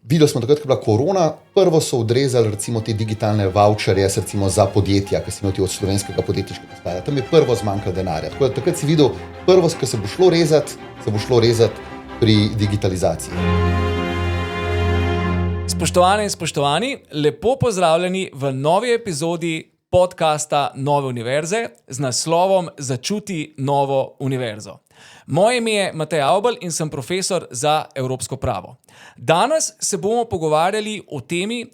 videli smo takrat, ko je bila korona, prvo so odrezali recimo te digitalne voucherje recimo za podjetja, ki si imel ti od slovenskega podjetniškega sklada. Tam je prvo zmanjkalo denarja. Tako da takrat si videl, prvo, ko se bo šlo rezati pri digitalizaciji. Spoštovane in spoštovani, lepo pozdravljeni v novi epizodi podcasta Nove univerze z naslovom Začuti novo univerzo. Moje ime je Matej Avbelj in sem profesor za evropsko pravo. Danes se bomo pogovarjali o temi,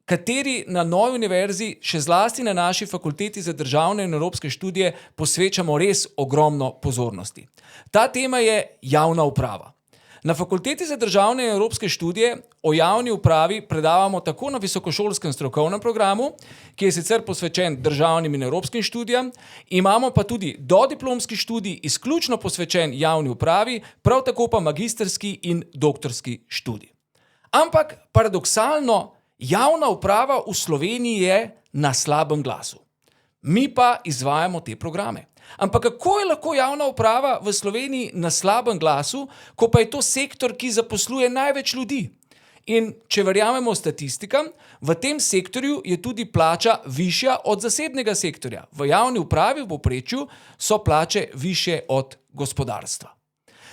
kateri na Novi univerzi, še zlasti na naši fakulteti za državne in evropske študije, posvečamo res ogromno pozornosti. Ta tema je javna uprava. Na fakulteti za državne in evropske študije o javni upravi predavamo tako na visokošolskem strokovnem programu, ki je sicer posvečen državnim in evropskim študijam, imamo pa tudi dodiplomski študij izključno posvečen javni upravi, prav tako pa magistrski in doktorski študij. Ampak paradoksalno, javna uprava v Sloveniji je na slabem glasu. Mi pa izvajamo te programe. Ampak kako je lahko javna uprava v Sloveniji na slabem glasu, ko pa je to sektor, ki zaposluje največ ljudi? In če verjamemo statistikam, v tem sektorju je tudi plača višja od zasebnega sektorja. V javni upravi v povprečju so plače višje od gospodarstva.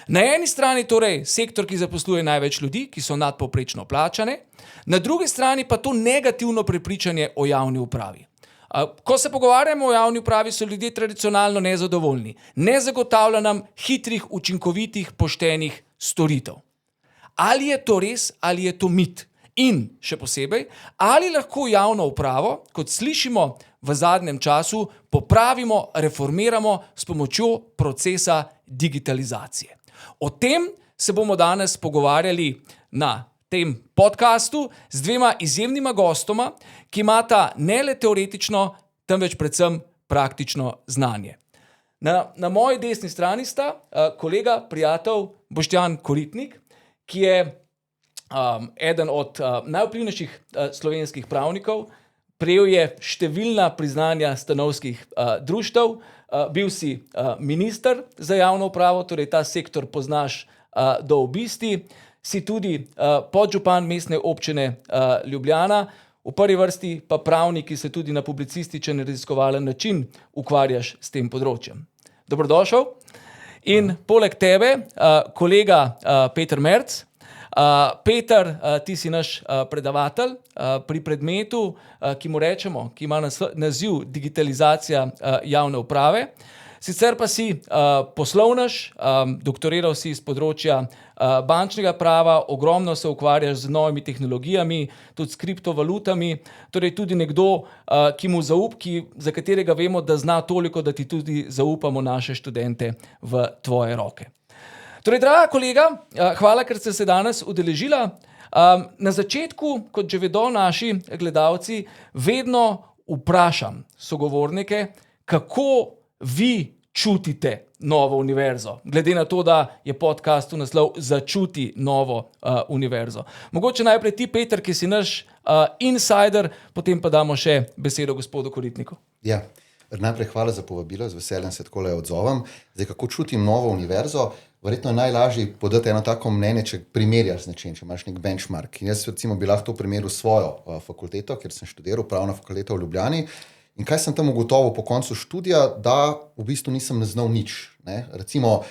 Na eni strani torej sektor, ki zaposluje največ ljudi, ki so nadpovprečno plačane, na drugi strani pa to negativno prepričanje o javni upravi. Ko se pogovarjamo o javni upravi, so ljudje tradicionalno nezadovoljni. Ne zagotavlja nam hitrih, učinkovitih, poštenih storitev. Ali je to res, ali je to mit? In še posebej, ali lahko javno upravo, kot slišimo v zadnjem času, popravimo, reformiramo s pomočjo procesa digitalizacije? O tem se bomo danes pogovarjali na tem podcastu z dvema izjemnima gostoma, ki imata ne le teoretično, temveč predvsem praktično znanje. Na moji desni strani sta kolega, prijatelj Boštjan Koritnik, ki je eden od najvplivnejših slovenskih pravnikov, prejel je številna priznanja stanovskih društev, bil si minister za javno upravo, torej ta sektor poznaš do obisti, si tudi podžupan mestne občine Ljubljana, v prvi vrsti pa pravnik, ki se tudi na publicističen raziskovalen način ukvarjaš s tem področjem. Dobrodošel. In poleg tebe, kolega Peter Merc. Peter, ti si naš predavatelj pri predmetu, ki mu rečemo, ki ima naziv digitalizacija javne uprave. Sicer pa si poslovnež, doktoriral si z področja bančnega prava, ogromno se ukvarjaš z novimi tehnologijami, tudi s kriptovalutami, torej tudi nekdo, za katerega vemo, da zna toliko, da ti tudi zaupamo naše študente v tvoje roke. Torej, draga kolega, hvala, ker ste se danes udeležila. Na začetku, kot že vedo naši gledalci, vedno vprašam sogovornike, kako vi čutite novo univerzo, glede na to, da je podcast v naslov Začuti novo univerzo. Mogoče najprej ti, Peter, ki si naš insider, potem pa damo še besedo gospodu Koritniku. Ja, najprej hvala za povabilo, z veseljem se takole odzovem. Zdaj, kako čutim novo univerzo? Verjetno je najlažje podati eno tako mnenje, če primerjaš z nečim, če imaš nek benchmark. In jaz recimo bi lahko v primeru svojo fakulteto, kjer sem študiral, pravna fakulteta v Ljubljani. In kaj sem tam ugotovil po koncu študija, da v bistvu nisem znal nič. Ne? Recimo,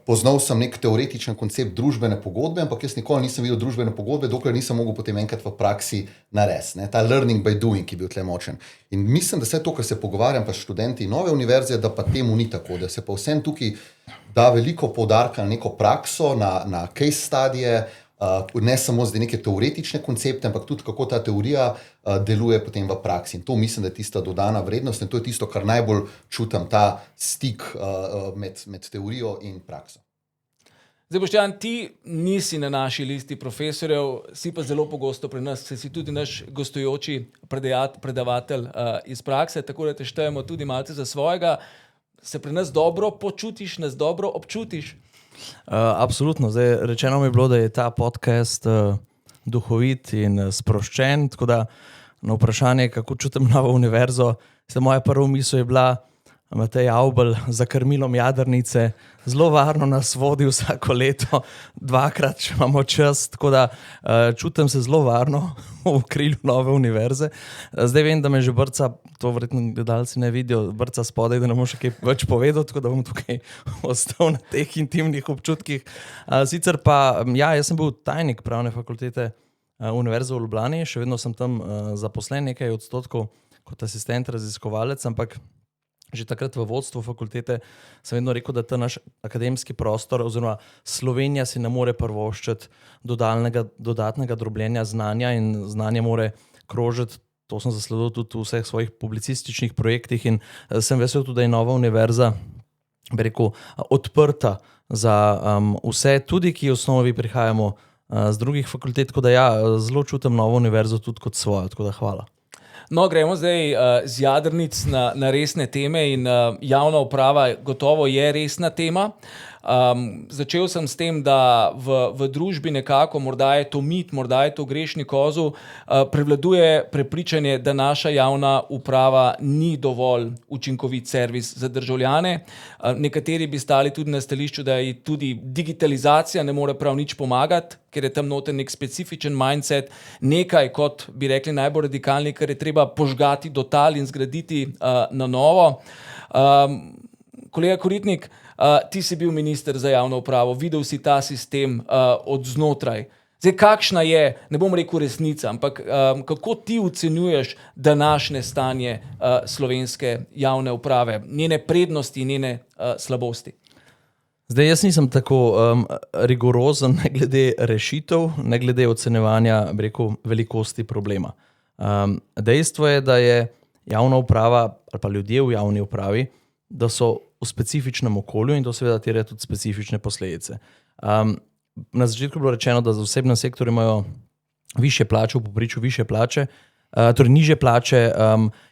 poznal sem nek teoretičen koncept družbene pogodbe, ampak jaz nikoli nisem videl družbene pogodbe, dokler nisem mogel potem enkrat v praksi narediti. Ta learning by doing, ki je bil tle močen. In mislim, da vse to, kar se pogovarjam pa s študenti nove univerze, da pa temu ni tako, da se pa vsem tukaj da veliko poudarka na neko prakso, na case studije, ne samo zdaj neke teoretične koncepte, ampak tudi kako ta teorija deluje potem v praksi. In to mislim, da je tista dodana vrednost in to je tisto, kar najbolj čutim, ta stik med teorijo in prakso. Zdaj, Boštjan, ti nisi na naši listi profesorjev, si pa zelo pogosto pri nas, si tudi naš gostujoči predavatelj iz prakse, tako da te štejemo tudi malce za svojega. Se pri nas dobro počutiš, nas dobro občutiš? Absolutno. Zdaj, rečeno mi je bilo, da je ta podcast duhovit in sproščen, tako da na vprašanje, kako čutim novo univerzo, moja prva misel je bila, Matej Avbelj za krmilom jadrnice, zelo varno nas vodi vsako leto, 2-krat, če imamo čas, tako da čutim se zelo varno v okrilju nove univerze. Zdaj vem, da me že brca, to verjetno gledalci ne vidijo, brca spodaj, da ne bom še kaj več povedal, tako da bom tukaj ostal na teh intimnih občutkih. Sicer pa, ja, jaz sem bil tajnik pravne fakultete Univerze v Ljubljani, še vedno sem tam zaposlen nekaj odstotkov kot asistent raziskovalec, ampak že takrat v vodstvu fakultete sem vedno rekel, da ta naš akademski prostor oziroma Slovenija si ne more privoščiti dodatnega drobljenja znanja in znanje more krožiti. To sem zasledil tudi v vseh svojih publicističnih projektih in sem vesel tudi, da je nova univerza, bi rekel, odprta za vse, tudi ki v osnovi prihajamo z drugih fakultet, tako da ja, zelo čutim novo univerzo tudi kot svojo, tako da hvala. No, gremo zdaj z jadrnic na resne teme in javna uprava gotovo je resna tema. Začel sem s tem, da v družbi nekako, morda je to mit, morda je to grešni kozel, prevladuje prepričanje, da naša javna uprava ni dovolj učinkovit servis za državljane. Nekateri bi stali tudi na stališču, da ji tudi digitalizacija ne more prav nič pomagati, ker je tam noter nek specifičen mindset, nekaj, kot bi rekli najbolj radikalni, kar je treba požgati do tal in zgraditi na novo. Kolega Koritnik, ti si bil minister za javno upravo, videl si ta sistem od znotraj. Zdaj, kakšna je, ne bom rekel resnica, ampak kako ti ocenjuješ današnje stanje slovenske javne uprave, njene prednosti, njene slabosti? Zdaj, jaz nisem tako rigorozen ne glede rešitev, ne glede ocenjevanja, bi rekel, velikosti problema. Dejstvo je, da je javna uprava ali pa ljudje v javni upravi, da so v specifičnem okolju in to seveda terja tudi specifične posledice. Na začetku je bilo rečeno, da za osebnem sektorju imajo višje plače, v povprečju višje plače, torej nižje plače,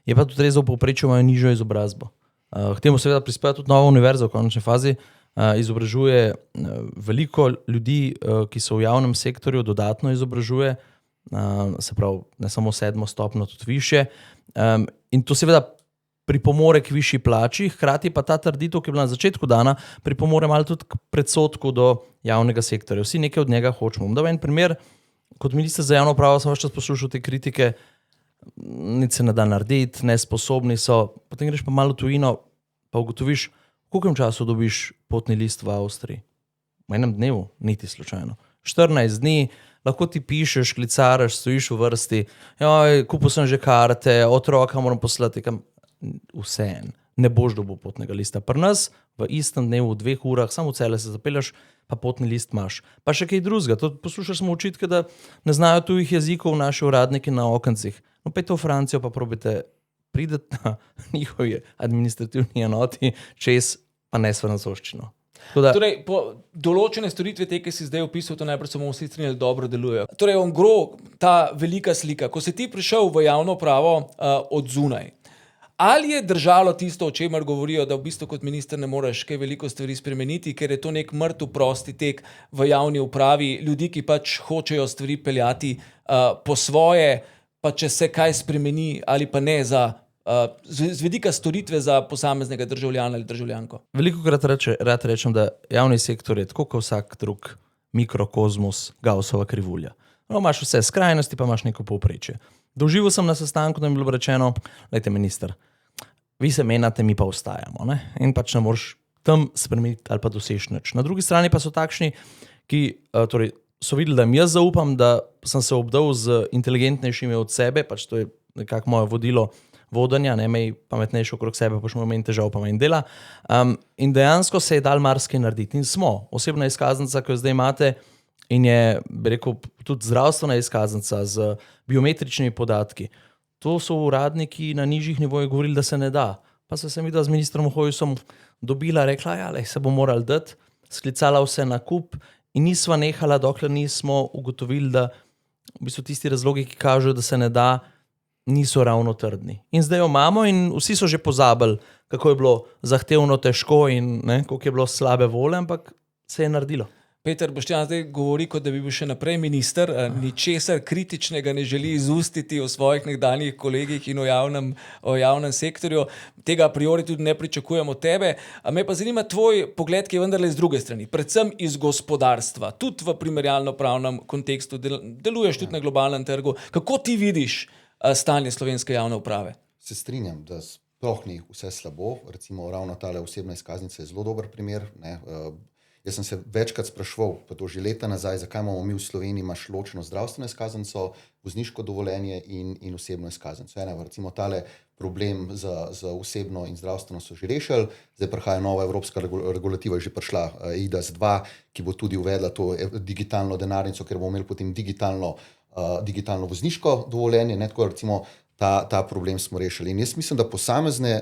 je pa tudi res, da v povprečju imajo nižjo izobrazbo. K temu seveda prispeva tudi nova univerza v končni fazi, izobražuje veliko ljudi, ki so v javnem sektorju, dodatno izobražuje, se pravi ne samo 7. stopnjo, tudi više. In to seveda pripomore k višji plači, hkrati pa ta trditev, ki je bila na začetku dana, pripomore malo tudi k predsodku do javnega sektorja. Vsi nekaj od njega hočemo. Da en primer, kot minister za javno upravo sem vse čas poslušal te kritike, nič se ne da narediti, nesposobni so, potem greš pa malo v tujino, pa ugotoviš, v koliko času dobiš potni list v Avstriji? V enem dnevu, niti slučajno. 14 dni, lahko ti pišeš, klicaraš, stojiš v vrsti, joj, kupil sem že karte, otroka moram poslati, kam vse ne boš dobil potnega lista. Pri nas v istem dnevu, v 2 urah, samo v Celje se zapelješ, pa potni list imaš. Pa še kaj drugega. To poslušaš smo očitke, da ne znajo tujih jezikov naši uradniki na okencih. No, pejte v Francijo, pa probajte prideti na njihovi administrativni enoti čez, pa ne s francoščino. Torej, po določene storitve, te, ki si zdaj opisal, to najprej samo vsi strinjali, dobro delujejo. Torej, on gro, ta velika slika, ko si ti prišel v javno upravo od zunaj, ali je držalo tisto, o čemer govorijo, da v bistvu kot minister ne moreš kaj veliko stvari spremeniti, ker je to nek mrtev prosti tek v javni upravi, ljudi, ki pač hočejo stvari peljati po svoje, pa če se kaj spremeni ali pa ne z vidika storitve za posameznega državljana ali državljanko. Velikokrat rad rečem, da javni sektor je tako kot vsak drug mikrokozmos, Gaussova krivulja. No, imaš vse skrajnosti, pa imaš neko povprečje. Doživel sem na sestanku, da mi je bilo rečeno, lejte minister, vi se menjate, mi pa ostajamo, ne? In pač ne moreš tam spremeniti ali pa doseči nič. Na drugi strani pa so takšni, ki torej, so videli, da jim jaz zaupam, da sem se obdal z inteligentnejšimi od sebe, pač to je nekako moje vodilo vodenja, ne mej pametnejši okrog sebe, pa še manj težav, pa manj dela. In dejansko se je dal marsikaj narediti. In smo, osebna izkaznica, ki jo zdaj imate, in je, bi rekel, tudi zdravstvena izkaznica z biometričnimi podatki. To so uradniki na nižjih nivojih govorili, da se ne da. Pa se sem videla z ministrom Hojsom dobila, rekla, ja, se bo moral dati, sklicala vse na kup in nisva nehala, dokler nismo ugotovili, da v bistvu tisti razlogi, ki kažejo, da se ne da, niso ravno trdni. In zdaj jo imamo in vsi so že pozabili, kako je bilo zahtevno, težko in ne, koliko je bilo slabe volje, ampak se je naredilo. Peter Boštjan zdaj govori, kot da bi bil še naprej minister, ničesar kritičnega ne želi izustiti o svojih nekdanjih kolegih in o javnem sektorju. Tega a priori tudi ne pričakujem od tebe. A me pa zanima tvoj pogled, ki je vendarle z druge strani, predvsem iz gospodarstva, tudi v primerjalno-pravnem kontekstu, deluješ tudi na globalnem trgu. Kako ti vidiš stanje slovenske javne uprave? Se strinjam, da sploh ni vse slabo. Recimo ravno tale osebna izkaznica je zelo dober primer, ne. Jaz sem se večkrat spraševal, pa to že leta nazaj, zakaj imamo mi v Sloveniji imaš ločeno zdravstveno izkaznico, vozniško dovoljenje in osebno izkaznico. Recimo tale problem za osebno in zdravstveno so že rešili, zdaj prihaja nova evropska regulativa, je že prišla eIDAS 2, ki bo tudi uvedla to digitalno denarnico, ker bomo imeli potem digitalno vozniško dovoljenje, ne, tako recimo ta problem smo rešili. In jaz mislim, da posamezne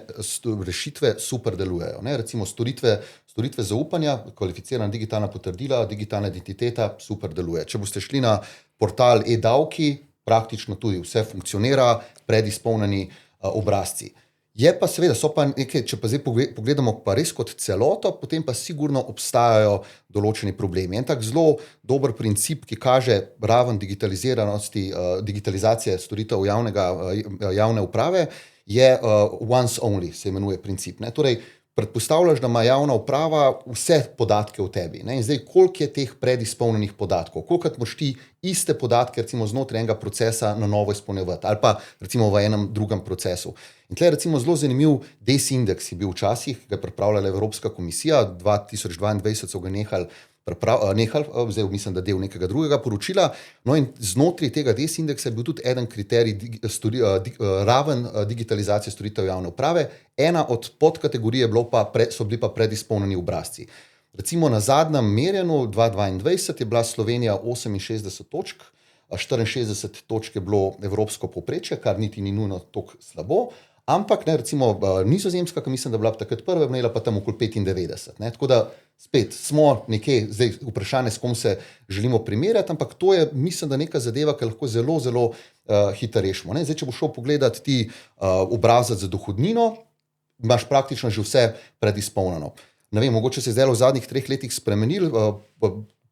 rešitve super delujejo. Ne? Recimo storitve zaupanja, kvalificirana digitalna potrdila, digitalna identiteta super deluje. Če boste šli na portal e-davki, praktično tudi vse funkcionira, predizpolnjeni obrazci. Je pa seveda, so pa nekaj, če pa zdaj pogledamo pa res kot celoto, potem pa sigurno obstajajo določeni problemi. En tak zelo dober princip, ki kaže raven digitalizacije storitev javne uprave, je once only, se imenuje princip. Ne? Torej, predpostavljaš, da ima javna uprava vse podatke o tebi. Ne? In zdaj, koliko je teh predizpolnjenih podatkov? Kolikrat moraš ti iste podatke recimo znotraj enega procesa na novo izpolnjevati ali pa recimo v enem drugem procesu. In tle recimo zelo zanimiv DES indeks je bil včasih, ki ga je pripravljala Evropska komisija, 2022 so ga nehali, zdaj mislim, da del nekega drugega poročila. No in znotraj tega DES indeksa je bil tudi eden kriterij raven digitalizacije storitev javne uprave. Ena od podkategorij so bili pa predizpolnjeni obrazci. Recimo na zadnjem merjenju 2022 je bila Slovenija 68 točk, 64 točk je bilo evropsko povprečje, kar niti ni nujno toliko slabo. Ampak, ne, recimo Nizozemska, ki mislim, da bila takrat prva, imela pa tam okoli 95. Ne? Tako da spet smo nekje, zdaj vprašanje, s kom se želimo primerjati, ampak to je, mislim, da neka zadeva, ki lahko zelo, zelo hitro rešimo. Ne? Zdaj, če boš šel pogledati ti obrazac za dohodnino, imaš praktično že vse predizpolnjeno. Ne vem, mogoče se je zdaj v zadnjih 3 letih spremenil.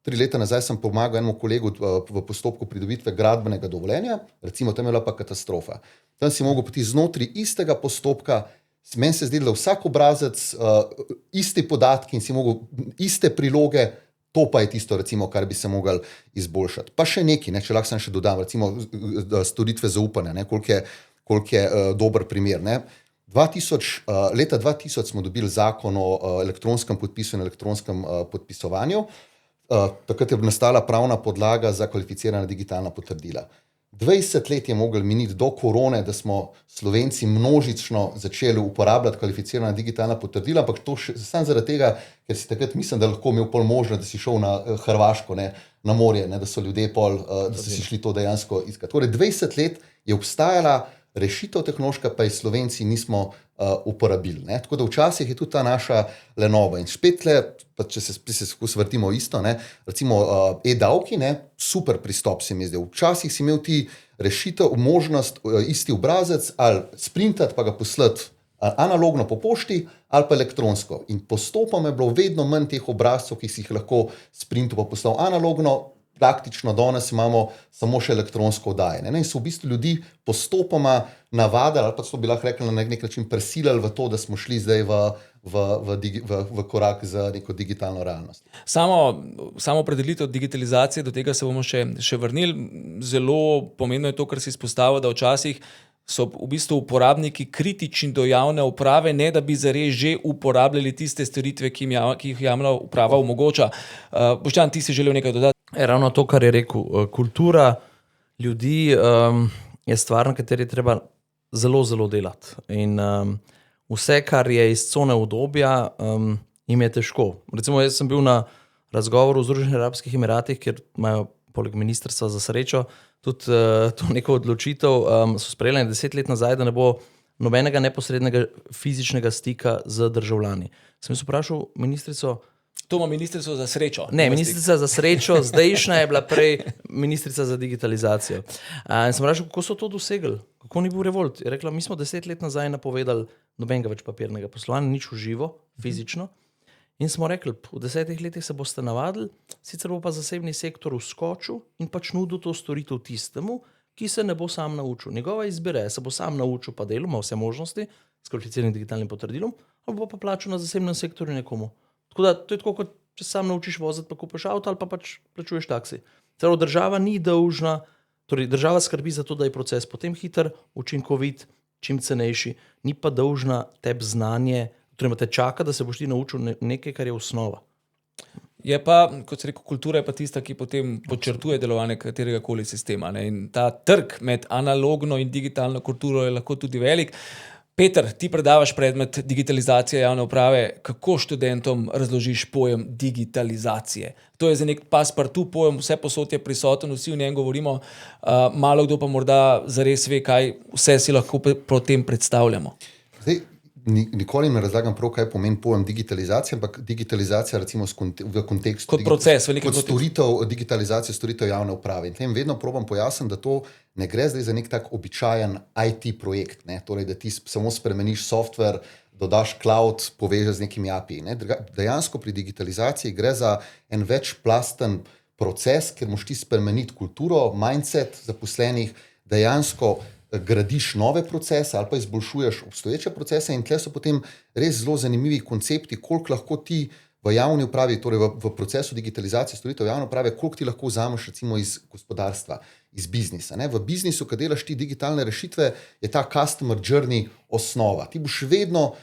3 leta nazaj sem pomagal enemu kolegu v postopku pridobitve gradbenega dovoljenja, recimo tam je bila pa katastrofa. Tam si mogel poti znotraj istega postopka, meni se zdi, da vsak obrazac, isti podatki in si mogel iste priloge, to pa je tisto, recimo, kar bi se mogli izboljšati. Pa še nekaj, ne, če lahko sem še dodam, recimo storitve zaupanja, ne, koliko je dober primer. Ne. Leta 2000 smo dobili zakon o elektronskem podpisu in elektronskem podpisovanju. Takrat je nastala pravna podlaga za kvalificirana digitalna potrdila. 20 let je moglo miniti do korone, da smo Slovenci množično začeli uporabljati kvalificirana digitalna potrdila, ampak to samo zaradi tega, ker si takrat mislim, da lahko imel pol možnost, da si šel na Hrvaško, ne, na morje, ne, da so ljudje da so si šli to dejansko iskati. Torej 20 let je obstajala rešitev tehnološka, pa je Slovenci nismo uporabili. Ne? Tako da včasih je tudi ta naša lenoba. In spet tle, pa če se skozi vrtimo isto, ne? Recimo e-davki, ne? Super pristop se mi zdaj. Včasih si imel ti rešitev, možnost isti obrazac ali sprintati pa ga poslati analogno po pošti ali pa elektronsko. In postopoma je bilo vedno manj teh obrazcev, ki si jih lahko sprintu pa poslal analogno. Praktično danes imamo samo še elektronsko oddajanje. In so v bistvu ljudi postopoma navadili, ali pa so bi lahko rekli na nek način prisilili v to, da smo šli zdaj v korak z neko digitalno realnost. Samo opredelitev digitalizacije, do tega se bomo še vrnili. Zelo pomembno je to, kar si izpostavil, da včasih so v bistvu uporabniki kritični do javne uprave, ne da bi zares že uporabljali tiste storitve, ki jih javna uprava omogoča. Boštjan, ti si želel nekaj dodati? Ravno to, kar je rekel. Kultura ljudi je stvar, na kateri treba zelo, zelo delati. In vse, kar je iz cone udobja, jim je težko. Recimo, jaz sem bil na razgovoru v Združenih arabskih emiratih, kjer imajo poleg ministrstva za srečo tudi to neko odločitev, so sprejeli 10 let nazaj, da ne bo nobenega neposrednega fizičnega stika z državljani. Sem se vprašal ministrico, To ima ministrstvo za srečo. Ne, ministrica za srečo, zdajšnja je bila prej ministrica za digitalizacijo. In sem vprašal, kako so to dosegli, kako ni bil revolt. Je rekla, mi smo 10 let nazaj napovedali nobenega več papirnega poslovanja, nič v živo, fizično. In smo rekli, v 10 letih se boste navadili, sicer bo pa zasebni sektor vskočil in pač nudil to storitev tistemu, ki se ne bo sam naučil. Njegova izbira je, se bo sam naučil pa delu, ima vse možnosti s kvalificiranim digitalnim potrdilom, ali bo pa plačal na zasebnem sektorju nekomu. Tako da to je tako, kot če sam naučiš voziti, pa kupiš avto ali pa pač plačuješ taksi. Celo država ni dolžna, torej država skrbi za to, da je proces potem hiter, učinkovit, čim cenejši, ni pa dolžna tebi znanje, torej te čaka, da se boš ti naučil nekaj, kar je osnova. Je pa, kot se rekel, kultura je pa tista, ki potem podčrtuje delovanje katerega koli sistema. Ne? In ta trg med analogno in digitalno kulturo je lahko tudi velik. Peter, ti predavaš predmet digitalizacije javne uprave. Kako študentom razložiš pojem digitalizacije? To je za nek passepartout pojem, vse posod je prisoten, vsi v njem govorimo, malo kdo pa morda zares ve, kaj vse si lahko po tem predstavljamo. Zdaj, nikoli ne razlagam prav, kaj pomeni pojem digitalizacije, ampak digitalizacija recimo v kontekstu kot proces, kot storitev, digitalizacije storitev javne uprave. In tem vedno probam pojasniti, da to ne gre zdaj za nek tak običajen IT projekt, ne? Torej, da ti samo spremeniš software, dodaš cloud, povežeš z nekimi API. Ne? Dejansko pri digitalizaciji gre za en večplasten proces, kjer moš ti spremeniti kulturo, mindset zaposlenih, dejansko gradiš nove procese ali pa izboljšuješ obstoječe procese in tle so potem res zelo zanimivi koncepti, koliko lahko ti v javni upravi, torej v procesu digitalizacije storitev javne uprave, koliko ti lahko vzameš recimo iz gospodarstva, iz biznisa. Ne? V biznisu, kad delaš ti digitalne rešitve, je ta customer journey osnova. Ti boš vedno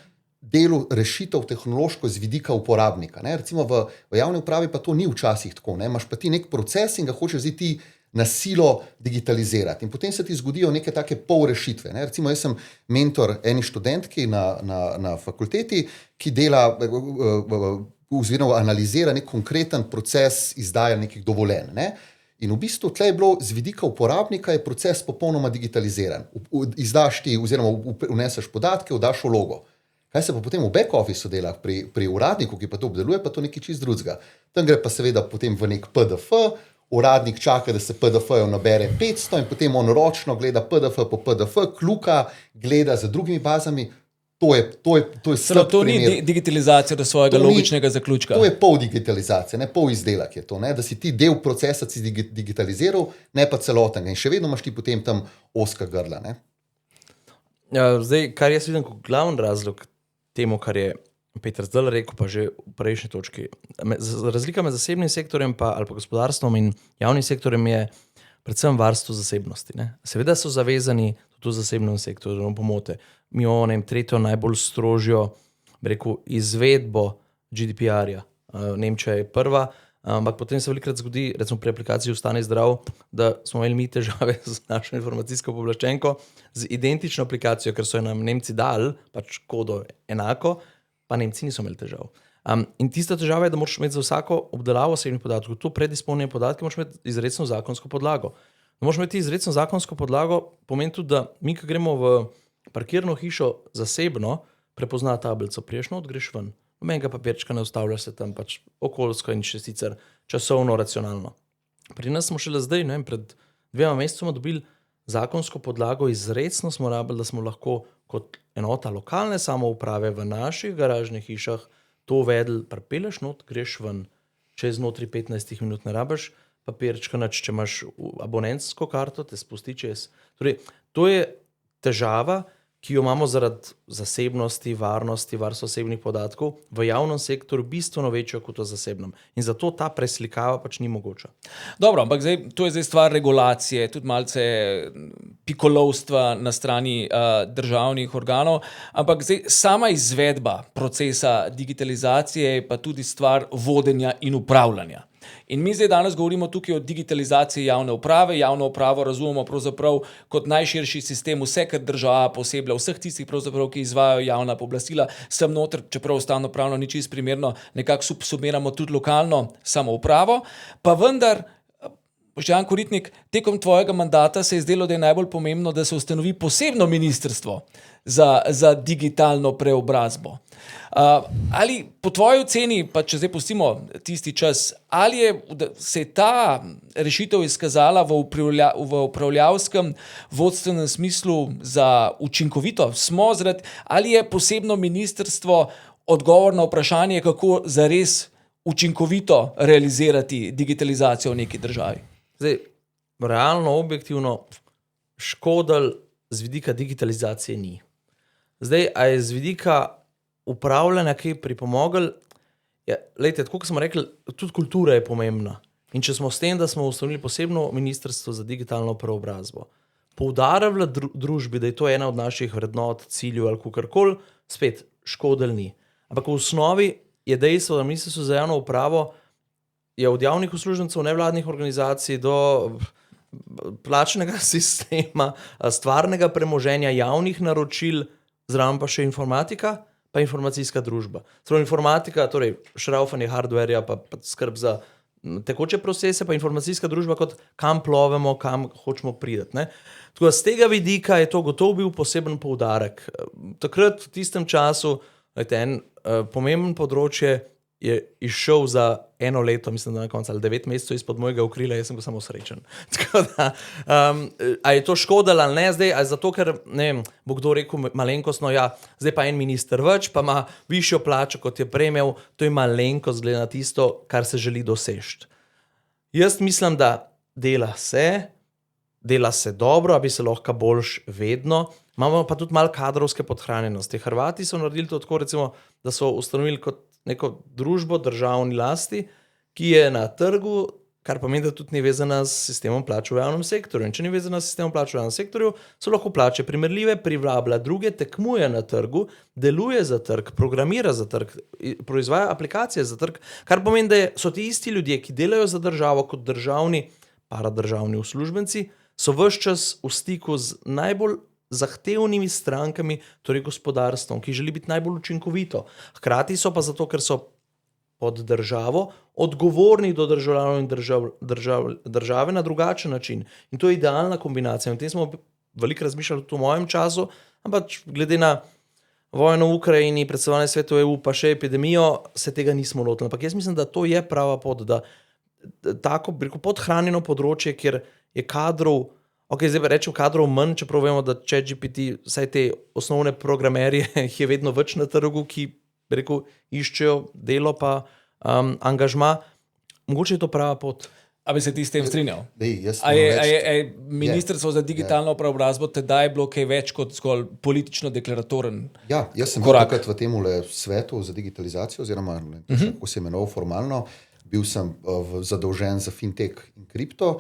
delal rešitev tehnološko z vidika uporabnika. Ne? Recimo v javni upravi pa to ni včasih tako. Ne? Imaš pa ti nek proces in ga hočeš zdaj ti na silo digitalizirati. In potem se ti zgodijo neke take pol rešitve. Ne? Recimo, jaz sem mentor eni študentki na fakulteti, ki dela oziroma analizira nek konkreten proces izdajanja nekih dovoljenj. Ne? In v bistvu tle je bilo z vidika uporabnika je proces popolnoma digitaliziran. Izdaš ti oziroma vneseš podatke, vdaš vlogo. Kaj se pa potem v back officeu dela pri uradniku, ki pa to obdeluje, pa to nekaj čist drugega. Tam gre pa seveda potem v nek PDF, uradnik čaka, da se PDF-ju nabere 500 in potem on ročno gleda PDF po PDF, kljuka, gleda za drugimi bazami. To je slab to primer. Ni digitalizacija do svojega logičnega zaključka. To je pol digitalizacije, ne pol izdelak je to, ne? Da si ti del procesa si digitaliziral, ne pa celoten. In še vedno imaš ti potem tam ozka grla. Ne? Ja, zdaj, kar jaz vidim kot glavni razlog temu, kar je Peter zdaj rekel, pa že v prejšnji točki. Razlika med zasebnim sektorjem ali pa gospodarstvom in javnim sektorjem je predvsem varstvo zasebnosti. Ne? Seveda so zavezani tudi v zasebnem sektorju, da ne pomote. Mi imamo tretjo najbolj strožjo, izvedbo GDPR-ja. Nemčija je prva, ampak potem se velikokrat zgodi, recimo pri aplikaciji Ostani zdrav, da smo imeli mi težave z našo informacijsko pooblaščenko, z identično aplikacijo, ker so nam Nemci dali pač kodo enako, pa Nemci niso imeli težav. In tista težava je, da moraš imeti za vsako obdelavo osebnih podatkov, to predizpolnjene podatke, moraš imeti izrecno zakonsko podlago. Da moraš imeti izrecno zakonsko podlago, pomeni tudi, da mi, ko gremo v parkirno hišo zasebno, prepozna tablico, priješ not, greš ven. Nobenega papirčka ne ustavljaš se tam, pač okoljsko in še sicer časovno, racionalno. Pri nas smo šele zdaj, pred 2 mesecoma dobili zakonsko podlago, izrecno smo rabili, da smo lahko kot enota lokalne samouprave v naših garažnih hišah to uvedli, pripeleš not, greš ven, čez notri 15 minut ne rabiš papirčka, če imaš abonentsko karto, te spusti čez. Torej, to je težava, ki jo imamo zaradi zasebnosti, varnosti, varstva osebnih podatkov v javnem sektorju bistveno večjo kot v zasebnem. In zato ta preslikava pač ni mogoča. Dobro, ampak to je zdaj stvar regulacije, tudi malce pikolovstva na strani državnih organov, ampak zdaj sama izvedba procesa digitalizacije je pa tudi stvar vodenja in upravljanja. In mi zdaj danes govorimo tukaj o digitalizaciji javne uprave. Javno upravo razumemo pravzaprav kot najširši sistem, vse, kar država poseblja, vseh tistih pravzaprav, ki izvajajo javna pooblastila, sem noter, čeprav ustavnopravno ni čisto primerno, nekako subsumiramo tudi lokalno samoupravo, pa vendar, Boštjan Koritnik, tekom tvojega mandata se je zdelo, da je najbolj pomembno, da se ustanovi posebno ministrstvo za digitalno preobrazbo. Ali po tvoji oceni, pa če zdaj pustimo tisti čas, ali se je ta rešitev izkazala v upravljavskem vodstvenem smislu za učinkovito? Ali je posebno ministrstvo odgovor na vprašanje, kako zares učinkovito realizirati digitalizacijo v neki državi? Zdaj, realno, objektivno, škodal z vidika digitalizacije ni. Zdaj, a je z vidika upravljanja kaj pripomogel? Ja, lejte, tako kot smo rekli, tudi kultura je pomembna. In če smo s tem, da smo ustanovili posebno ministrstvo za digitalno preobrazbo, poudarjali družbi, da je to ena od naših vrednot, ciljev ali kakorkoli, spet škodal ni. Ampak v osnovi je dejstvo, da ministrstvo za javno upravo je od javnih uslužbencev, nevladnih organizacij do plačnega sistema, stvarnega premoženja, javnih naročil, zraven pa še informatika, pa informacijska družba. Informatika, torej šraufanje hardwarja, pa skrb za tekoče procese, pa informacijska družba kot kam plovemo, kam hočemo priti. Tako da z tega vidika je to gotovo bil poseben poudarek. Takrat, v tistem času, en pomemben področje je izšel za 1 leto, mislim, da na koncu, ali 9 mesecev izpod mojega okrila, jaz sem bil samo srečen. Tako da, a je to škodalo ali ne zdaj, ali zato, ker, ne vem, bo kdo rekel malenkostno, ja, zdaj pa en minister več, pa ima višjo plačo, kot je prej imel, to je malenkost glede na tisto, kar se želi doseči. Jaz mislim, da dela se dobro, a bi se lahko boljš vedno, imamo pa tudi malo kadrovske podhranjenosti. Hrvati so naredili to tako, recimo, da so ustanovili kot neko družbo državni lasti, ki je na trgu, kar pomeni, da tudi ni vezana s sistemom plač v javnem sektorju. In če ni vezana s sistemom plač v javnem sektorju, so lahko plače primerljive, privlablja druge, tekmuje na trgu, deluje za trg, programira za trg, proizvaja aplikacije za trg, kar pomeni, da so ti isti ljudje, ki delajo za državo kot državni, paradržavni uslužbenci, so ves čas v stiku z najbolj zahtevnimi strankami, torej gospodarstvom, ki želi biti najbolj učinkovito. Hkrati so pa zato, ker so pod državo odgovorni do državljanov in države na drugačen način. In to je idealna kombinacija. In o tem smo veliko razmišljali v mojem času, ampak glede na vojno v Ukrajini, predsedovanje svetu EU, pa še epidemijo, se tega nismo lotili. Ampak jaz mislim, da to je prava pot, da tako podhranjeno področje, kjer je kadrov, zdaj pa rečem kadrov manj, čeprav vemo, da ChatGPT, vsaj te osnovne programerje, je vedno več na trgu, ki iščejo delo pa angažma. Mogoče je to prava pot. A bi se ti s tem strinjal? A je ministrstvo za digitalno preobrazbo tedaj bilo kaj več kot zgolj politično deklaratoren korak? Ja, jaz sem bil takrat v tem svetu za digitalizacijo, oziroma kako se imenoval formalno, bil sem zadolžen za fintech in kripto.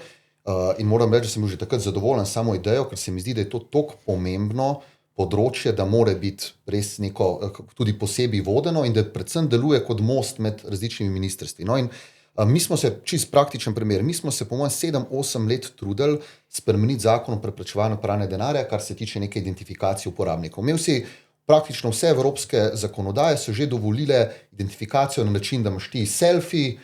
In moram reči, da sem bil že takrat zadovoljen samo idejo, ker se mi zdi, da je to toliko pomembno področje, da mora biti res neko tudi posebej vodeno in da predvsem deluje kot most med različnimi ministrstvi. No, in mi smo se, čist praktičen primer, mi smo se po mojem 7-8 let trudili spremeniti zakon o preprečevanju pranja denarja, kar se tiče neke identifikacije uporabnikov. Imel si praktično vse evropske zakonodaje, so že dovolile identifikacijo na način, da imaš ti selfie,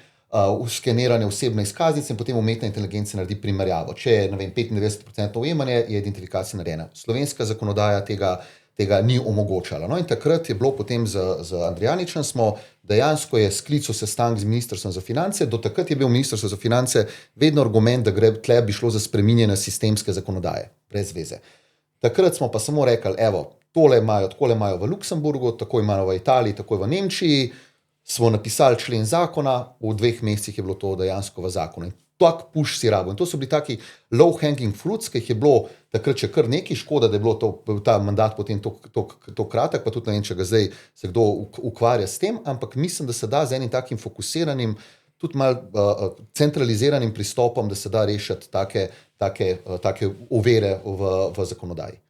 skeniranje osebne izkaznice in potem umetna inteligenca naredi primerjavo. Če je 95% ujemanje, je identifikacija narejena. Slovenska zakonodaja tega ni omogočala. No in takrat je bilo potem z Andrijaničem, smo dejansko je sklical sestanek z ministrstvom za finance, do takrat je bil ministrstvo za finance vedno argument, da tle bi šlo za spreminjanje sistemske zakonodaje, brez veze. Takrat smo pa samo rekli, evo, takole imajo v Luksemburgu, tako imajo v Italiji, tako v Nemčiji, smo napisali člen zakona, v 2 mesecih je bilo to dejansko v zakonu. In tak push si rabo. In to so bili taki low hanging fruits, ki jih je bilo takrat še kar nekaj, škoda, da je bilo ta mandat potem to kratek, pa tudi ne vem, če ga zdaj se kdo ukvarja s tem, ampak mislim, da se da z enim takim fokusiranim, tudi malo centraliziranim pristopom, da se da rešiti take ovire v zakonodaji.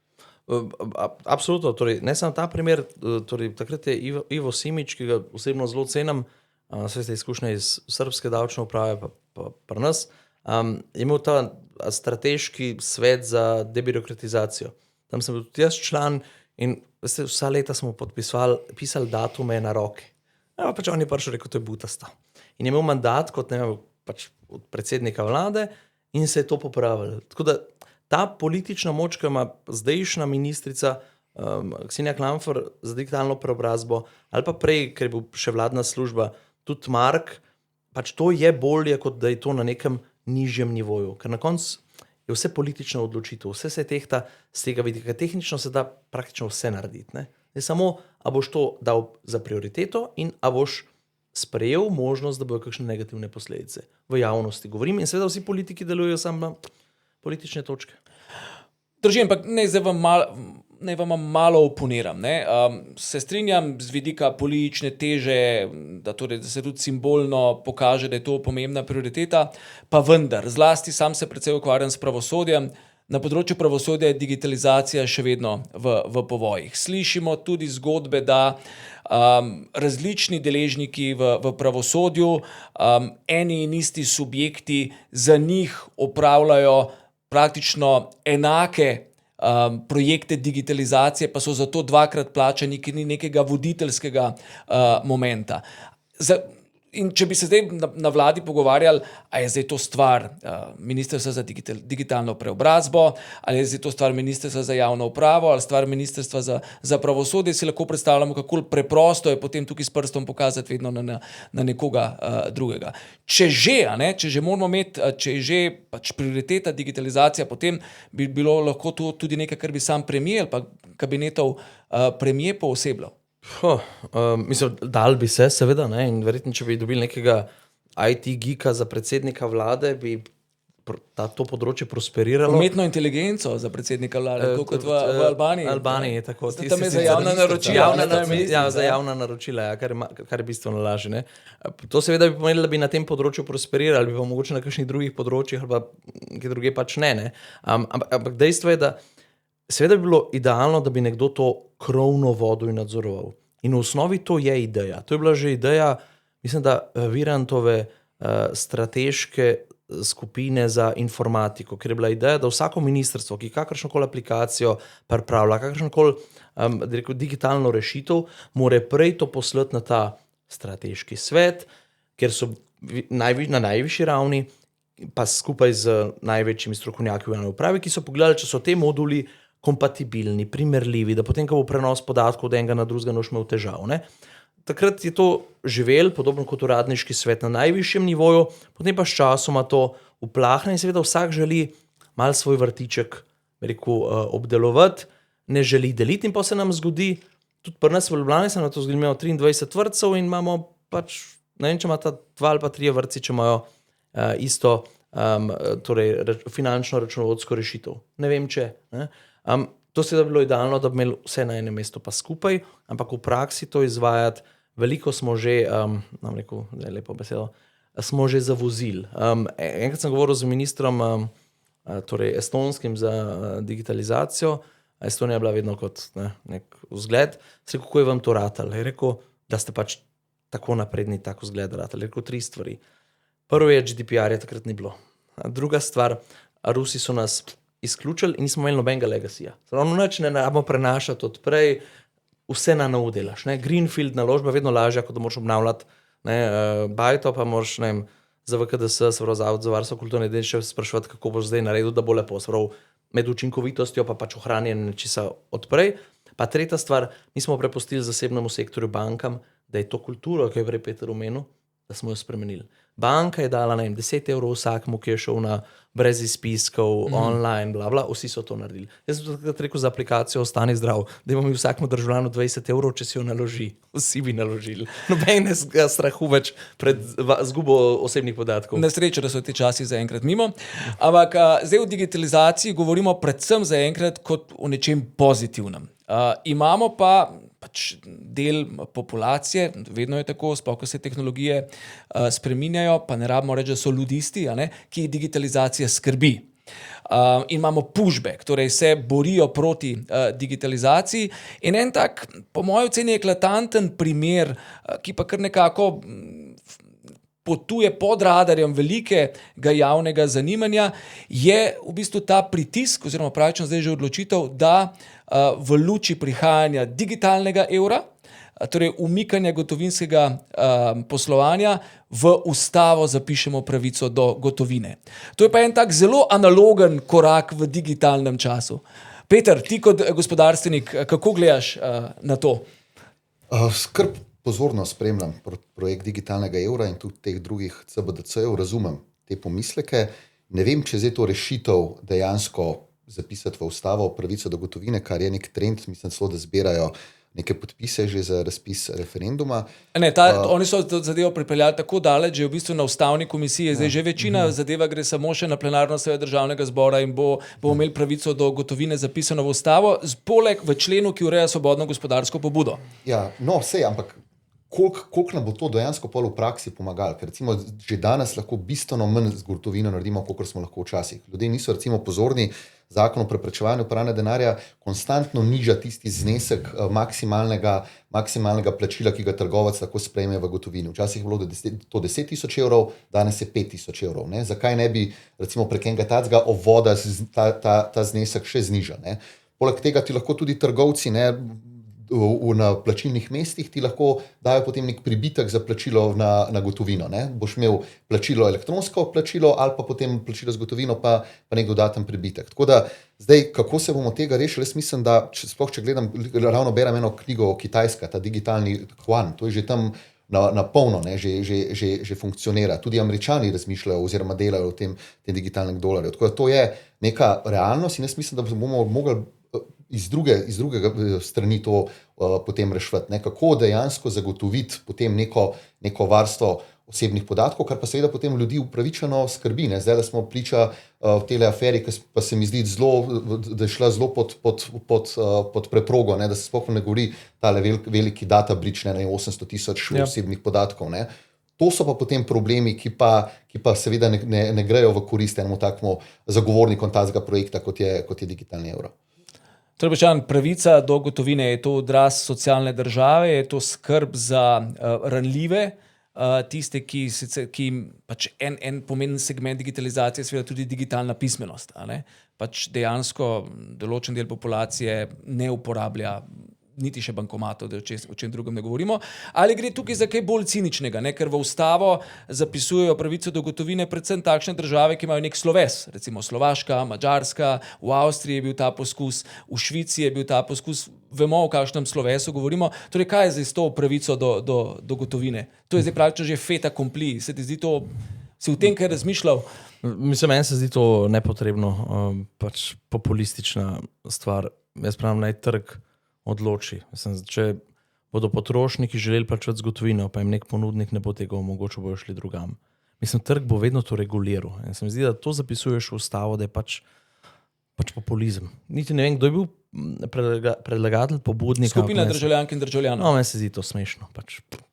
Absolutno, torej, ne samo ta primer, torej, takrat je Ivo Simič, ki ga osebno zelo cenim, vse ste izkušnje iz srbske davčne uprave, pa pri nas, je imel ta strateški svet za debirokratizacijo. Tam sem bil tudi jaz član in vsa leta smo pisali datume na roke. Ja, pač on je prišel rekel, to je butasto. In je imel mandat kot pač od predsednika vlade in se je to popravilo. Tako da ta politična moč, ki ima zdajšnja ministrica Ksenija Klampfer za digitalno preobrazbo, ali pa prej, ker je bil še vladna služba, tudi Mark, pač to je bolje, kot da je to na nekem nižjem nivoju. Ker na koncu je vse politična odločitev, vse se tehta z tega vidika. Tehnično se da praktično vse narediti. Ne samo, a boš to dal za prioriteto in a boš sprejel možnost, da bojo kakšne negativne posledice v javnosti. Govorim in seveda vsi politiki delujejo samo na politične točke. Drži, ampak naj vam malo oponiram. Se strinjam z vidika politične teže, da se tudi simbolno pokaže, da je to pomembna prioriteta, pa vendar, zlasti sam se precej ukvarjam s pravosodjem. Na področju pravosodja je digitalizacija še vedno v povojih. Slišimo tudi zgodbe, da različni deležniki v pravosodju, eni in isti subjekti za njih opravljajo praktično enake projekte digitalizacije, pa so zato dvakrat plačani, ki ni nekega voditeljskega momenta. In če bi se zdaj na vladi pogovarjali, ali je zdaj to stvar Ministrstva za digitalno preobrazbo, ali je zdaj to stvar Ministrstva za javno upravo, ali stvar Ministrstva za pravosodje, si lahko predstavljamo, kako preprosto je potem tukaj s prstom pokazati vedno na nekoga drugega. Če že moramo imeti, če je že pač prioriteta digitalizacija, potem bi bilo lahko to tudi nekaj, kar bi sam premier ali pa kabinetov premier poosebljal. Mislim, dal bi se, seveda, ne? In verjetno, če bi dobili nekega IT geeka za predsednika vlade, bi to področje prosperiralo. Umetno inteligenco za predsednika vlade, kot v Albaniji. Albaniji je tako. Tam je za javna naročila. Za javna naročila, kar je bistveno lažje. Ne? To seveda bi pomenilo, da bi na tem področju prosperirali, bi pa mogoče na kakšnih drugih področjih, ali pa kje druge pač ne. Ampak dejstvo je, da seveda bi bilo idealno, da bi nekdo to krovno vodo in nadzoroval. In v osnovi to je ideja. To je bila že ideja, mislim, da Virantove strateške skupine za informatiko, ker je bila ideja, da vsako ministrstvo, ki kakršnokoli aplikacijo pripravlja, kakršnokoli digitalno rešitev, mora prej to poslati na ta strateški svet, ker so na najvišji ravni, pa skupaj z največjimi strokovnjaki v javni upravi, ki so pogledali, če so te moduli kompatibilni, primerljivi, da potem, ko bo prenos podatkov od enega na drugega, ne bo imel težav. Ne? Takrat je to živel, podobno kot uradniški svet na najvišjem nivoju, potem pa s časoma to uplahne in seveda vsak želi mal svoj vrtiček obdelovati, ne želi deliti in pa se nam zgodi, tudi pri nas v Ljubljani se nam to zgodi, imamo 23 vrtcev in imamo pač, ne vem, če ima ta 2 ali pa 3 vrtci, če imajo isto finančno računovodsko rešitev. Ne vem, če. Ne? To se je bilo idealno, da bi imeli vse na enem mestu pa skupaj, ampak v praksi to izvajati, veliko smo že, nam rekel, da je lepo besedo, smo že zavozili. Enkrat sem govoril z ministrom, estonskim za digitalizacijo, Estonija je bila vedno kot nek vzgled, se rekel, kako je vam to ratalo? Je rekel, da ste pač tako napredni, tako vzgled ratali. Je rekel 3 stvari. Prvo je, GDPR-ja takrat ni bilo. Druga stvar, Rusi so nas izključili in nismo imeli nobenega legacyja. Ravno nič ne rabimo prenašati od prej, vse na nov delaš. Greenfield naložba je vedno lažja, kot da moraš obnavljati bajto, pa moraš za VKDS, Zavod za varstvo kulturne dediščine spraševati, kako boš zdaj naredil, da bo lepo. Med učinkovitostjo pa pač ohranjanje nečesa od prej. Pa tretja stvar, mi smo prepustili zasebnemu sektorju bankam, da je to kulturo, ki je prej Peter omenil, da smo jo spremenili. Banka je dala 10 evrov vsakmu, ki je šel brez izpiskov, online, bla, bla, vsi so to naredili. Jaz sem takrat rekel za aplikacijo Ostani zdrav, da imamo vsakmu državljanu 20 evrov, če si jo naloži. Vsi bi naložili. Nobenega strahu več pred zgubo osebnih podatkov. Na srečo, da so ti časi zaenkrat mimo. Ampak zdaj v digitalizaciji govorimo predvsem zaenkrat kot o nečem pozitivnem. Imamo pa pač del populacije, vedno je tako, sploh ko se tehnologije spreminjajo, pa ne rabimo reči, da so ludisti, ki jih digitalizacija skrbi. In imamo pushback, torej se borijo proti digitalizaciji. In en tak, po moji oceni, eklatanten primer, ki pa kar nekako potuje pod radarjem velikega javnega zanimanja, je v bistvu ta pritisk, oziroma pravično zdaj že odločitev, da v luči prihajanja digitalnega evra, torej umikanja gotovinskega poslovanja, v ustavo zapišemo pravico do gotovine. To je pa en tak zelo analogen korak v digitalnem času. Peter, ti kot gospodarstvenik, kako gledaš na to? Skrb pozorno spremljam projekt digitalnega evra in tudi teh drugih CBDC-jev, razumem te pomisleke. Ne vem, če je to rešitev dejansko zapisati v ustavo pravico do gotovine, kar je nek trend, mislim, da zbirajo neke podpise že za razpis referenduma. Ne, oni so zadevo pripeljali tako daleč, že v bistvu na ustavni komisiji, zdaj že večina zadeva gre samo še na plenarno sejo državnega zbora in bo imel pravico do gotovine zapisano v ustavo, poleg v členu, ki ureja svobodno gospodarsko pobudo. Ja, no, sej, ampak koliko nam bo to dejansko pol v praksi pomagalo? Ker recimo že danes lahko bistveno manj z gotovino naredimo, kot smo lahko včasih. Ljudje niso recimo pozorni, zakon o preprečevanju pranja denarja konstantno niža tisti znesek maksimalnega plačila, ki ga trgovec lahko sprejme v gotovini. Včasih je bilo to 10.000 evrov, danes je 5.000 evrov. Ne? Zakaj ne bi recimo prek enega tacga ovoda ta znesek še znižal? Ne? Poleg tega ti lahko tudi trgovci, ne, na plačilnih mestih ti lahko dajo potem nek pribitek za plačilo na gotovino. Ne? Boš imel plačilo, elektronsko plačilo ali pa potem plačilo z gotovino pa nek dodaten pribitek. Tako da zdaj, kako se bomo tega rešili, jaz mislim, da če gledam, ravno berem eno knjigo Kitajska, ta digitalni Yuan, to je že tam na polno, ne, že funkcionira. Tudi Američani razmišljajo oziroma delajo o tem digitalnem dolarju. Tako da to je neka realnost in jaz mislim, da bomo mogli iz druge strani to potem rešiti. Kako dejansko zagotoviti potem neko varstvo osebnih podatkov, kar pa seveda potem ljudi upravičeno skrbi. Ne? Zdaj smo priča v tele aferi, ki pa se mi zdi da je šla zelo pod preprogo, ne? Da se sploh ne govori tale veliki data breach, 800,000 osebnih podatkov. Ne? To so pa potem problemi, ki pa seveda ne grejo v korist enemu takemu zagovornikom tazga projekta, kot je digitalni evro. Torej, Boštjan, pravica do gotovine, je to odraz socialne države, je to skrb za ranljive, tiste, ki pač en pomemben segment digitalizacije, seveda tudi digitalna pismenost. Pač dejansko določen del populacije ne uporablja niti še bankomatov, da o čem drugem ne govorimo. Ali gre tukaj za kaj bolj ciničnega, ne? Ker v ustavo zapisujejo pravico do gotovine predvsem takšne države, ki imajo nek sloves, recimo Slovaška, Madžarska, v Avstriji je bil ta poskus, v Švici je bil ta poskus, vemo, o kakšnem slovesu govorimo. Torej, kaj je zdaj s to pravico do gotovine? To je zdaj praktično že fait accompli. Se ti zdi to, si v tem kaj razmišljal? Mislim, meni se zdi to nepotrebno, pač populistična stvar. Jaz pravim, naj trg odloči. Mislim, če bodo potrošniki želeli plačati z gotovino, pa jim nek ponudnik ne bo tega omogočil, bojo šli drugam. Mislim, trg bo vedno to reguliral. In se mi zdi, da to zapisuješ v ustavo, da je pač populizem. Niti ne vem, kdo je bil predlagatelj, pobudnik. Skupina državljank in državljanov. No, meni se zdi to smešno.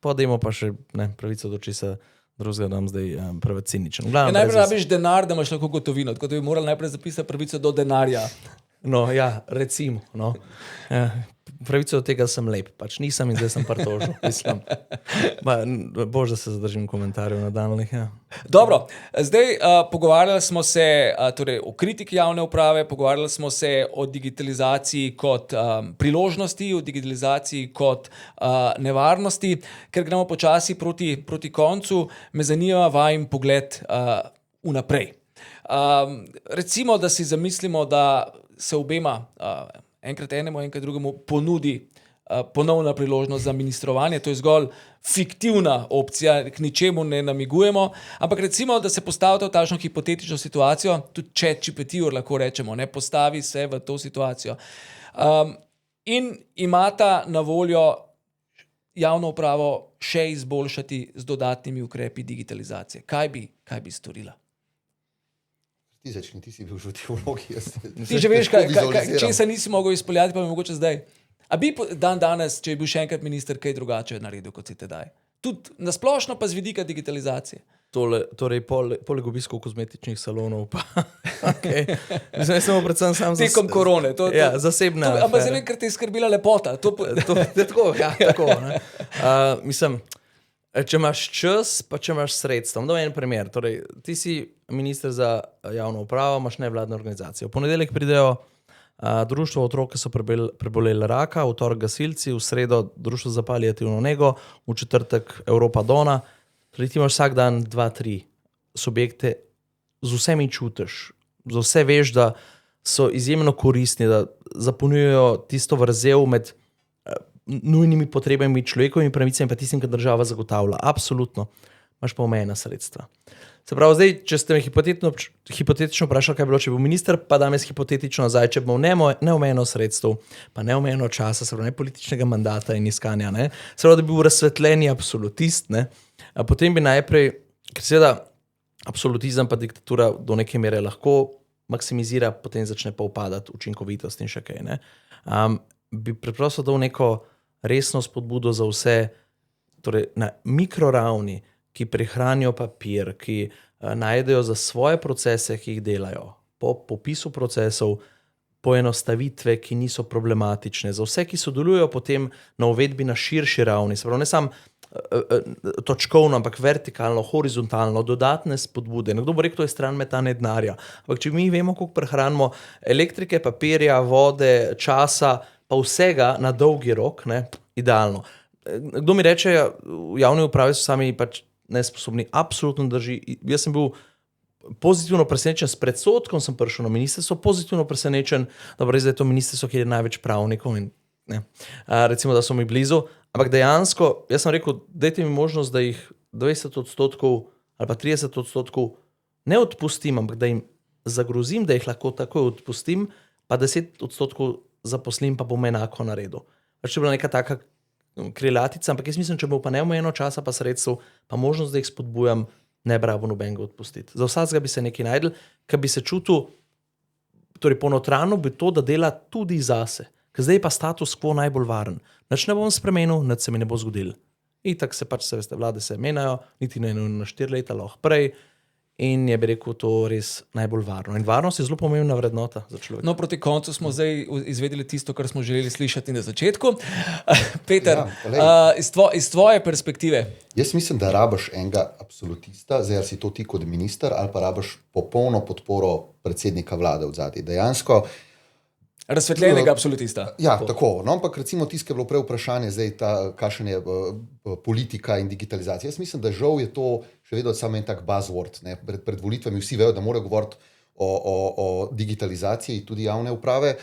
Podajmo pa še pravico do česa drugega, dam zdaj preveč ciničen. Najprej rabiš denar, da imaš lahko gotovino. Tako da bi morali najprej zapisati pravico do denarja. No, ja, recimo. No. Pravico do tega sem lep. Pač nisem in zdaj sem pritožil. Bož, da se zadržim komentarjev nadaljnjih. Ja. Dobro, zdaj pogovarjali smo se torej, o kritiki javne uprave, pogovarjali smo se o digitalizaciji kot priložnosti, o digitalizaciji kot nevarnosti. Ker gremo počasi proti koncu, me zanima vajin pogled vnaprej. Recimo, da si zamislimo, da se obema, enkrat enemu, enkrat drugemu, ponudi ponovna priložnost za ministrovanje. To je zgolj fiktivna opcija, k ničemu ne namigujemo, ampak recimo, da se postavite v takšno hipotetično situacijo, tudi ChatGPT lahko rečemo, ne, postavi se v to situacijo. In imata na voljo javno upravo še izboljšati z dodatnimi ukrepi digitalizacije. Kaj bi storila? Ti si bil že v tej vlogi. Ti že veš, česa nisi mogel izpeljati, pa mi mogoče zdaj. A bi danes, če je bil še enkrat minister, kaj drugače naredil, kot si tedaj? Tudi nasplošno pa z vidika digitalizacije. Torej, poleg obiskov kozmetičnih salonov pa. Okay. Zdaj smo predvsem sam tekom korone. Ja, zasebna. Ampak zdaj vem, ker te je skrbila lepota. Tako, ja, tako. Mislim, če imaš čas, pa če imaš sredstva. Da en primer. Torej, ti si minister za javno upravo, imaš nevladne organizacije. V ponedeljek pridejo društvo otrok, ki so preboleli raka, v torek gasilci, v sredo društvo za paliativno nego, v četrtek Evropa Dona. Torej, ti imaš vsak dan 2-3 subjekte, z vsemi čutiš, za vse veš, da so izjemno koristni, da zapolnjujejo tisto vrzel med nujnimi potrebami človekovimi pravicami in pa tistim, kar država zagotavlja. Absolutno. imaš pa omejena sredstva. Se pravi, zdaj, če ste me hipotetično vprašali, kaj bi bilo, če bi bil minister, pa danes hipotetično nazaj, če bi imel neomejeno sredstev, pa neomejeno časa, se pravi, ne političnega mandata in iskanja, ne, se pravi, da bi bil razsvetljeni absolutist, ne, a potem bi najprej, ker seveda absolutizem pa diktatura do neke mere lahko maksimizira, potem začne pa upadati učinkovitost in še kaj, ne, bi preprosto dal neko resno spodbudo za vse, torej na mikroravni, ki prihranijo papir, ki najdejo za svoje procese, ki jih delajo, po popisu procesov, poenostavitve, ki niso problematične, za vse, ki sodelujo potem na uvedbi na širši ravni, se pravi, ne samo točkovno, ampak vertikalno, horizontalno, dodatne spodbude. Nekdo bo rekel, to je stran metanja denarja. Ampak če mi vemo, koliko prehranimo elektrike, papirja, vode, časa, pa vsega na dolgi rok, ne, idealno. Kdo mi reče, v javni upravi so sami pač nesposobni, absolutno drži. Jaz sem bil pozitivno presenečen, s predsodkom sem prišel na ministrstvo, pozitivno presenečen, dobro, res, da je to ministrstvo, kjer je največ pravnikov in ne, recimo, da so mi blizu, ampak dejansko, jaz sem rekel, dajte mi možnost, da jih 20% ali pa 30% ne odpustim, ampak da jim zagrozim, da jih lahko takoj odpustim, pa 10% zaposlim, pa bom enako naredil. Če je bila neka taka krilatica, ampak jaz mislim, če bo pa neomejeno časa pa sredstev, pa možnost, da jih spodbujam, ne bravo nobenega odpustiti. Za vsakega bi se nekaj najdel, ker bi se čutil, torej ponotrano bi to, da dela tudi zase. Ker zdaj je pa status quo najbolj varen. Nič ne bom spremenil, nič se mi ne bo zgodilo. Itak se pač, se veste, vlade se menjajo, niti ne na 4 leta, lahko prej. In je bi rekel, to res najbolj varno. In varnost je zelo pomembna vrednota za človeka. No, proti koncu smo zdaj izvedeli tisto, kar smo želeli slišati na začetku. Peter, iz tvoje perspektive. Jaz mislim, da rabiš enega absolutista, zdaj si to ti kot minister, ali pa rabiš popolno podporo predsednika vlade v zadnji. Dejansko razsvetljenega absolutista. Ja, tako. No, ampak recimo tisto, ki je bilo prej vprašanje, zdaj kakšen je politika in digitalizacija. Jaz mislim, da žal je to še vedno samo en tak buzzword. Ne? Pred volitvami vsi vejo, da morajo govoriti o digitalizaciji tudi javne uprave.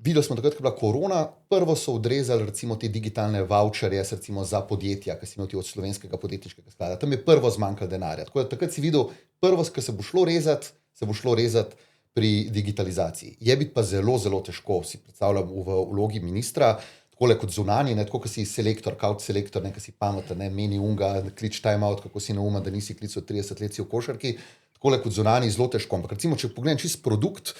Videli smo takrat, ko je bila korona, prvo so odrezali recimo te digitalne voucherje recimo za podjetja, ki si imel od slovenskega podjetniškega sklada. Tam je prvo zmanjkalo denarja. Tako da takrat si videl, prvo, ki se bo šlo rezati pri digitalizaciji. Je biti pa zelo, zelo težko, si predstavljam v vlogi ministra, takole kot zunanji, ne, tako, ko si selektor, kaut selektor, ne, ko si pameten, ne, meni unga, klič time out, kako si neumen, da nisi klical 30 let si v košarki, takole kot zunanji zelo težko. Ampak recimo, če pogledam čist produkt,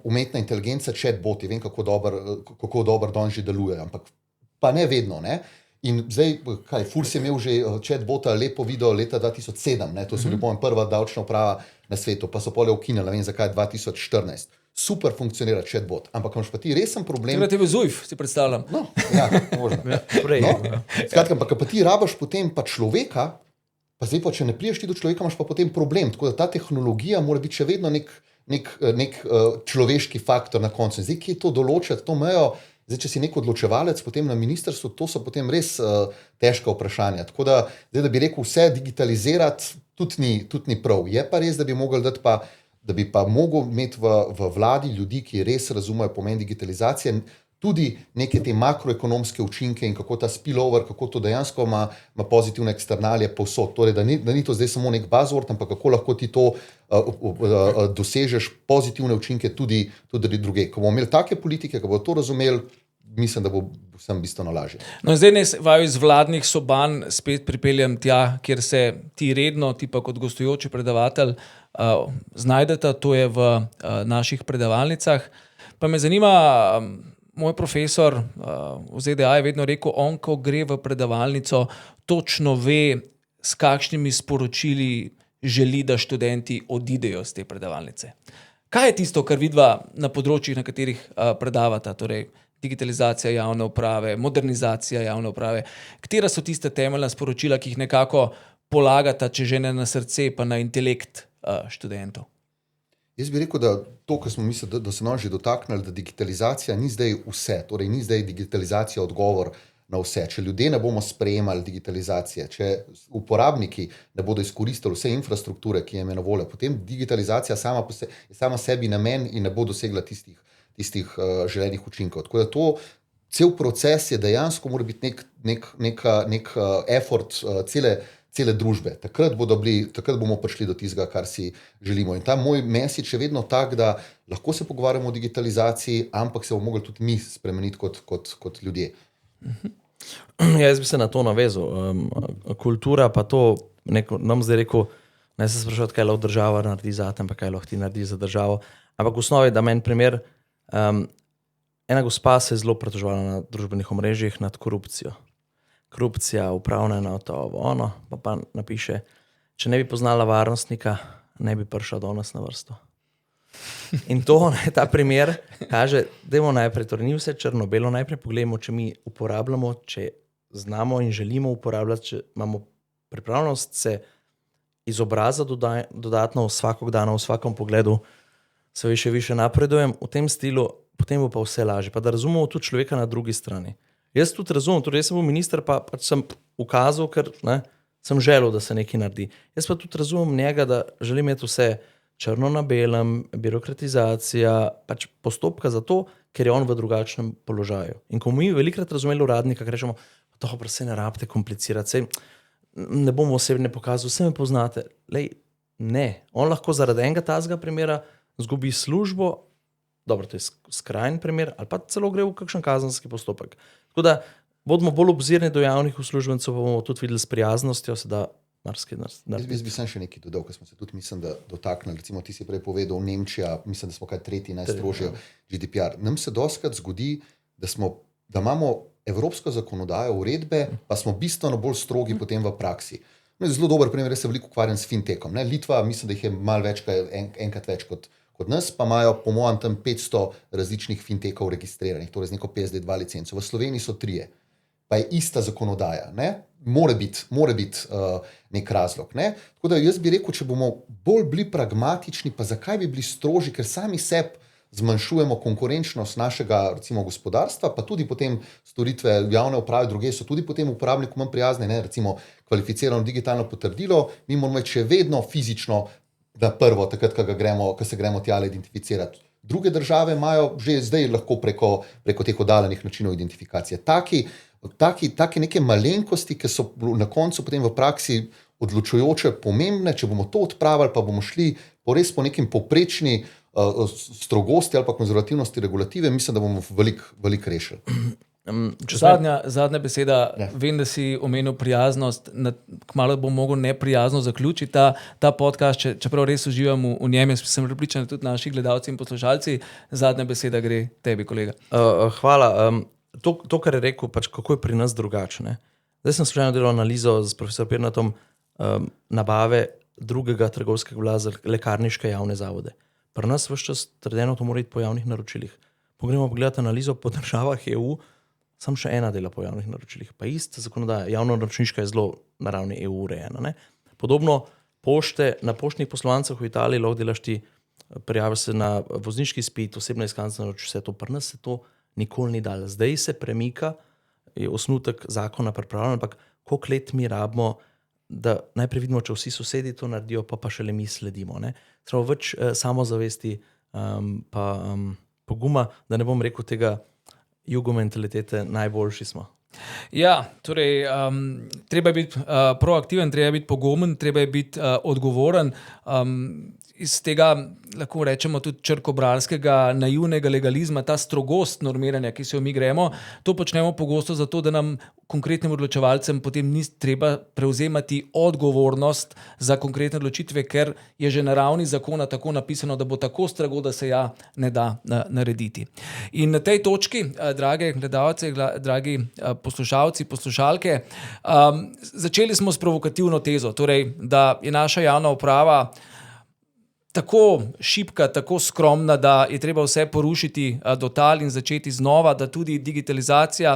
umetna inteligenca, chatboti, vem, kako dober don že deluje, ampak pa ne vedno, ne. In zdaj, Furs je imel že chatbota lepo video leta 2007, ne, to so bili prva davčna uprava na svetu, pa so pole ukinili, ne vem zakaj, 2014. Super funkcionira chatbot, ampak imaš pa ti resen problem. Tega tebe ZUJF, si predstavljam. No, ja, možno. Skratka, pa ti rabaš potem pa človeka, pa zdaj pa, če ne priješ ti do človeka, imaš pa potem problem. Tako da ta tehnologija mora biti še vedno nek človeški faktor na koncu. Zdaj, kje to določati, to mejo. Zdaj, če si nek odločevalec potem na ministrstvu, to so potem res težka vprašanja. Tako da, zdaj, da bi rekel vse digitalizirati, tudi ni prav. Je pa res, da bi mogli dati pa, da bi pa mogel imeti v vladi ljudi, ki res razumejo pomen digitalizacije, tudi neke te makroekonomske učinke in kako ta spillover, kako to dejansko ima pozitivne eksternalije povsod. Torej, da ni to zdaj samo nek buzzword, ampak kako lahko ti to dosežeš pozitivne učinke tudi druge. Ko bomo imeli take politike, ko bodo to razumeli, mislim, da bo vsem bistveno lažje. No, zdaj ne vaju iz vladnih soban spet pripeljem tja, kjer se ti redno, ti pa kot gostujoči predavatelj znajdete, to je v naših predavalnicah. Pa me zanima, moj profesor v ZDA je vedno rekel, on, ko gre v predavalnico, točno ve, s kakšnimi sporočili želi, da študenti odidejo z te predavalnice. Kaj je tisto, kar vidva na področjih, na katerih predavata, torej digitalizacija javne uprave, modernizacija javne uprave? Katera so tiste temeljna sporočila, ki jih nekako polagata, če že ne na srce, pa na intelekt študentov? Jaz bi rekel, da to, kar smo mislili, da se nam že dotaknili, da digitalizacija ni zdaj vse, torej ni zdaj digitalizacija odgovor na vse. Če ljudje ne bomo sprejemali digitalizacije, če uporabniki ne bodo izkoristili vse infrastrukture, ki jim je na voljo, potem digitalizacija sama sebi namen in ne bo dosegla tistih želenih učinkov. Tako da to, cel proces je dejansko mora biti nek effort cele družbe. Takrat bomo prišli do tistega, kar si želimo. In ta moj message je vedno tak, da lahko se pogovarjamo o digitalizaciji, ampak se bomo mogli tudi mi spremeniti kot ljudje. Jaz bi se na to navezal. Kultura pa to, nam zdaj rekel, ne se sprašati, kaj lahko država naredi zate, ampak kaj lahko ti naredi za državo. Ampak v osnovi, da meni primer, ena gospa se je zelo pritoževala na družbenih omrežjih nad korupcijo. Korupcija, upravna enota, ono, pa napiše, če ne bi poznala varnostnika, ne bi prišla do nas na vrsto. In to, ta primer kaže, dajmo najprej, torej ni vse črno-belo, najprej pogledamo, če mi uporabljamo, če znamo in želimo uporabljati, če imamo pripravljenost se izobraziti dodatno vsakog dana, v svakom pogledu, se više napredujem v tem stilu, potem bo pa vse lažje. Pa da razumemo tudi človeka na drugi strani. Jaz tudi razumem, torej jaz sem bil minister, pa sem ukazal, ker sem želel, da se nekaj naredi. Jaz pa tudi razumem njega, da želim imeti vse črno na belem, birokratizacija, pač postopka za to, ker je on v drugačnem položaju. In ko mi velikrat razumeli uradnika, ker rečemo, to pa se ne rabite komplicirati, sej ne bomo osebne pokazali, vse me poznate. Lej, ne, on lahko zaradi enega tazga primera zgubi službo, dobro, to je skrajni primer, ali pa celo gre v kakšen kazenski postopek. Tako da bodimo bolj obzirni do javnih uslužbencev, pa bomo tudi videli s prijaznostjo, se da marsikaj narediti. Jaz bi sem še nekaj dodal, ker smo se tudi, mislim, da dotaknili. Recimo, ti si prej povedal, Nemčija, mislim, da smo kaj tretji najstrožji GDPR. Nam se dostikrat zgodi, da imamo evropsko zakonodajo, uredbe, pa smo bistveno bolj strogi potem v praksi. Zelo dober primer, jaz se veliko ukvarjam s fintechom. Litva, mislim, da jih je malo več, enkrat več kot nas, pa imajo po mojem tam 500 različnih fintechov registriranih, torej z neko PSD2 licenco. V Sloveniji so 3, pa je ista zakonodaja. More biti nek razlog. Tako da jaz bi rekel, če bomo bolj bili pragmatični, pa zakaj bi bili stroži, ker sami sebi zmanjšujemo konkurenčnost našega recimo gospodarstva, pa tudi potem storitve javne uprave, druge so tudi potem uporabniku manj prijazne, recimo kvalificirano digitalno potrdilo, mi moramo še vedno fizično na prvo, takrat, ko se gremo tjale identificirati. Druge države imajo že zdaj lahko preko teh oddaljenih načinov identifikacije. Take neke malenkosti, ki so na koncu potem v praksi odločujoče pomembne, če bomo to odpravili, pa bomo šli res po nekim povprečni strogosti ali pa konzervativnosti regulative, mislim, da bomo veliko rešili. Zadnja beseda, vem, da si omenil prijaznost, kmalu bom mogel neprijazno zaključiti ta podcast, čeprav res uživam v njem, jaz sem prepričan, da tudi naši gledalci in poslušalci. Zadnja beseda gre tebi, kolega. Hvala. To, kar je rekel, pač kako je pri nas drugače. Zdaj sem slučajno delal analizo s profesor Pirnatom nabave drugega trgovskega blaga za lekarniške javne zavode. Pri nas vse čas trdeno to mora iti po javnih naročilih. Pogremo pogledati analizo po državah EU, sam še ena dela po javnih naročilih. Pa ista zakonodaja, javno naročniška je zelo na ravni EU urejena. Podobno na poštnih poslancah v Italiji lahko delaš ti, prijaviš se na vozniški izpit, osebna izkaznica, vse to. Pri nas se to nikoli ni dalo. Zdaj se premika, je osnutek zakona pripravljen, ampak koliko let mi rabimo, da najprej vidimo, če vsi sosedi to naredijo, pa šele mi sledimo. Treba več samozavesti, pa poguma, da ne bom rekel tega jugomentalitete, najboljši smo. Ja, torej, treba je biti proaktiven, treba je biti pogumen, treba je biti odgovoren. Iz tega, lahko rečemo, tudi črkobralskega naivnega legalizma, ta strogost normiranja, ki se jo mi gremo, to počnemo pogosto zato, da nam konkretnim odločevalcem potem ni treba prevzemati odgovornost za konkretne odločitve, ker je že na ravni zakona tako napisano, da bo tako strogo, da se ne da narediti. In na tej točki, drage gledalce, dragi poslušalci, poslušalke, začeli smo s provokativno tezo, torej, da je naša javna uprava tako šibka, tako skromna, da je treba vse porušiti do tal in začeti znova, da tudi digitalizacija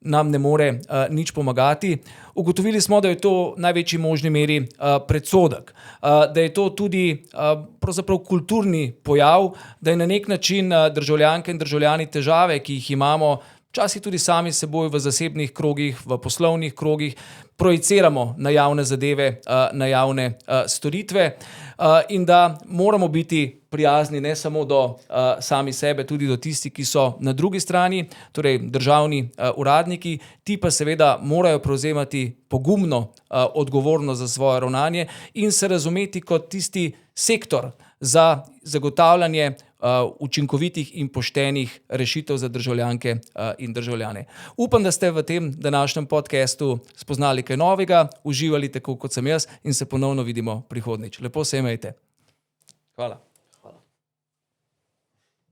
nam ne more nič pomagati. Ugotovili smo, da je to v največji možni meri predsodek, da je to tudi pravzaprav kulturni pojav, da je na nek način državljanke in državljani težave, ki jih imamo, včasih tudi sami s seboj v zasebnih krogih, v poslovnih krogih projiciramo na javne zadeve, na javne storitve in da moramo biti prijazni ne samo do sami sebe, tudi do tistih, ki so na drugi strani, torej državni uradniki, ti pa seveda morajo prevzemati pogumno odgovornost za svoje ravnanje in se razumeti kot tisti sektor za zagotavljanje učinkovitih in poštenih rešitev za državljanke in državljane. Upam, da ste v tem današnjem podcastu spoznali kaj novega, uživali tako kot sem jaz in se ponovno vidimo prihodnjič. Lepo se imejte. Hvala.